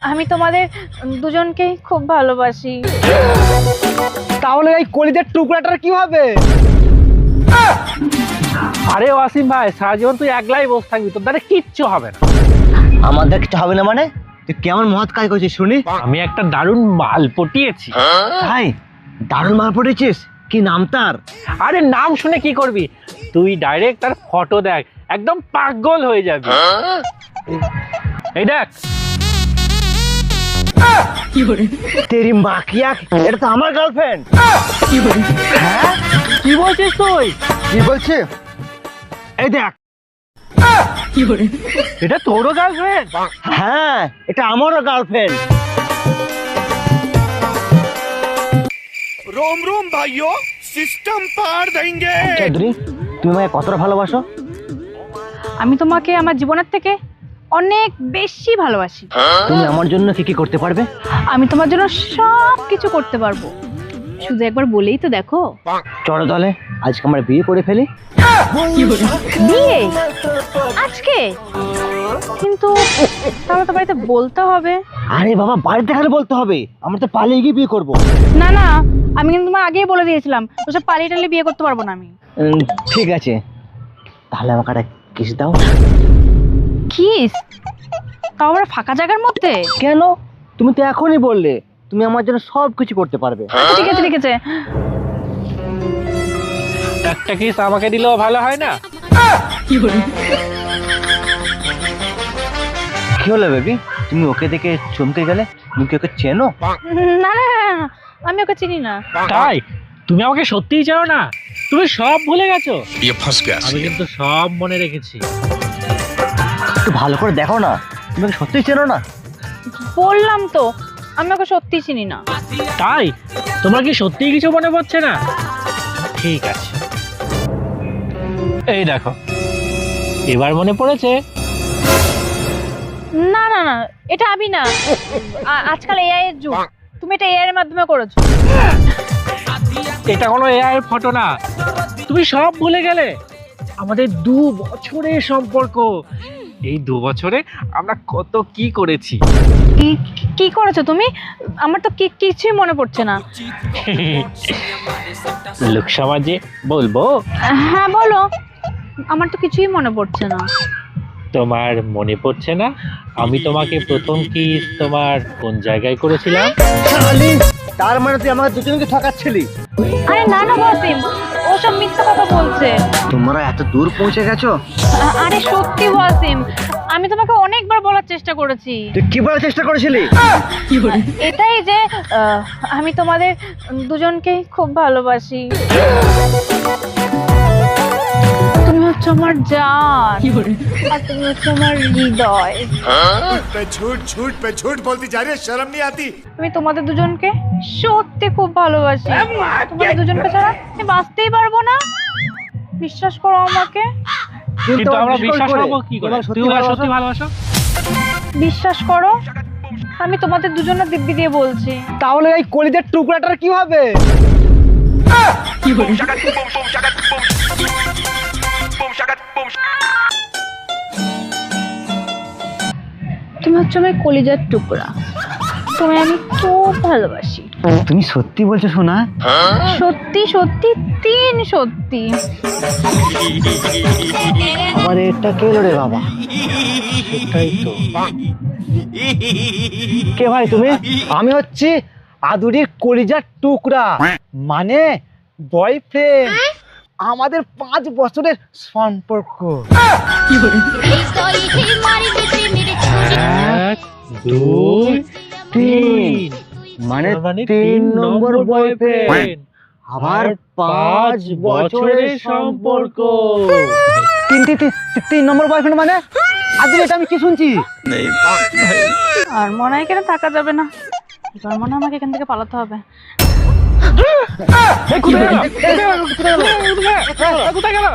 আমি তোমাদের দুজনকেই খুব ভালোবাসি। তাহলে এই কলিজার টুকরাটার কি হবে? আরে ওয়াসিম ভাই, সারা জীবন তুই একলাই বসে থাকবি, তোর দ্বারা কিচ্ছু হবে না। আমাদের কিছু হবে না মানে? তুই কেমন মহৎ কাজ করছিস শুনি? আমি একটা দারুণ মাল পটিয়েছি। ভাই, দারুণ মাল পড়েছিস, কি নাম তার? আরে নাম শুনে কি করবি, তুই ডাইরেক্ট তার ফটো দেখ, একদম পাগল হয়ে যাবি। এই দেখ। তেরি মাকিয়া, এটা তো আমার গার্লফ্রেন্ড। হ্যাঁ, কি বলছিস তুই? কি বলছে? এই দেখ। এটা তোরও গার্লফ্রেন্ড? হ্যাঁ, এটা আমারও গার্লফ্রেন্ড। रोम रोम भाइयों, सिस्टम पार देंगे। চৌধুরী, তুমি আমাকে কতটা ভালোবাসো? আমি তোমাকে আমার জীবনের থেকে অনেক বেশি ভালোবাসি। তুমি আমার জন্য কি কি করতে পারবে? আমি তোমার জন্য সব কিছু করতে পারবো, শুধু একবার বলেই তো দেখো। চলো তাহলে আজকে আমরা বিয়ে করে ফেলি। বিয়ে আজকে? কিন্তু তাহলে তো বাড়িতে বলতে হবে। আরে বাবা, বাড়িতে খালি বলতে হবে, আমরা তো পালিয়ে গিয়ে বিয়ে করবো। না না, আমি কিন্তু তোমার আগেই বলে দিয়েছিলাম ওসব পালিয়ে টালিয়ে বিয়ে করতে পারবো না আমি। ঠিক আছে, তাহলে আমাকে একটা কিস দাও। কিস? তাও আবার ফাঁকা জায়গার মধ্যে? কেন? তুমি তো এখনই বললে তুমি আমার জন্য সব কিছু করতে পারবে। আচ্ছা, ঠিক আছে ঠিক আছে। একটা কিস আমাকে দিলেও ভালো হয় না? কি হলো বেবি, তুমি ওকে দেখে চমকে গেলে? তুমি কি ওকে চেনো? না না না, না, আমি ওকে চিনি না। তাই? তুমি আমাকে সত্যিই চাও না? তুমি সব ভুলে গেছো? ये फंस गया। আমি কিন্তু সব মনে রেখেছি। একটু ভালো করে দেখো না, তুমি ওকে সত্যিই চেনো না? বললাম তো আমি ওকে সত্যি চিনি না। তাই? তোমার কি সত্যিই কিছু মনে পড়ছে না? ঠিক আছে, এই দেখো, এবার মনে পড়েছে? না না না, এটা আমি না। আজকাল এআই এর যুগ, তুমি এটা এআই এর মাধ্যমে করেছো। এটা কোনো এআই এর ফটো না, তুমি সব ভুলে গেলে। আমাদের 2 বছরের সম্পর্ক, এই 2 বছরে আমরা কত কি করেছি। কি করেছো তুমি? আমার তো কিছুই মনে পড়ছে না। লোক সমাজে বলবো? হ্যাঁ বলো, আমার তো কিছুই মনে পড়ছে না। তোমার মনে পড়ছে না আমি তোমাকে প্রথম কিস তোমার কোন জায়গায় করেছিলাম? শালি, তার মানে তুই আমাকে দুজনকে ঠকাচ্ছিলি? আরে না না ওয়াসিম, ওসব মিথ্যা কথা বলছে। তোমরা এত দূর পৌঁছে গেছো? আরে সত্যি ওয়াসিম, আমি তোমাকে অনেকবার বলার চেষ্টা করেছি। তুই কি বলার চেষ্টা করেছিলি? এটাই যে আমি তোমাদের দুজনকেই খুব ভালোবাসি। তুমি হচ্ছে আমার জান, আর তুমি হচ্ছে আমার হৃদয়। पे झूठ बोलती जा रही है, शर्म नहीं आती। আমি তোমাদের দুজনকে সত্যি খুব ভালোবাসি। তোমাদের দুজনকে ছাড়া আমি বাঁচতেই পারবো না। বিশ্বাস করো আমাকে। কিন্তু আমরা বিশ্বাস করে। করবো কি করে? তোমার সত্যি তুমি ভালোবাসো? সত্যি ভালোবাসো? বিশ্বাস করো, আমি তোমাদের দুজনের দিব্যি দিয়ে বলছি। তাহলে এই কলিজার টুকরাটার কি হবে? তুমি হচ্ছে আমার কলিজার টুকরা, তুমি আমি খুব ভালোবাসি। তুমি সত্যি বলছো সোনা? সত্যি সত্যি 3 সত্যি। আবার এটা কে রে বাবা? সেটাই তো। কে ভাই তুমি? আমি হচ্ছি আদুরির কলিজার টুকরা, মানে বয়ফ্রেন্ড। আমাদের 5 বছরের সম্পর্ক। 1 2 3, মানে 3 নম্বর বয়ফ্রেন্ড। আবার 5 বছরের সম্পর্ক। 3 নম্বর বয়ফ্রেন্ড মানে? আদুরি, এটা আমি কি শুনছি? আর মনে হয় এখানে থাকা যাবে না, এবার মনে হয় আমাকে এখান থেকে পালাতে হবে। কোথায় গেল?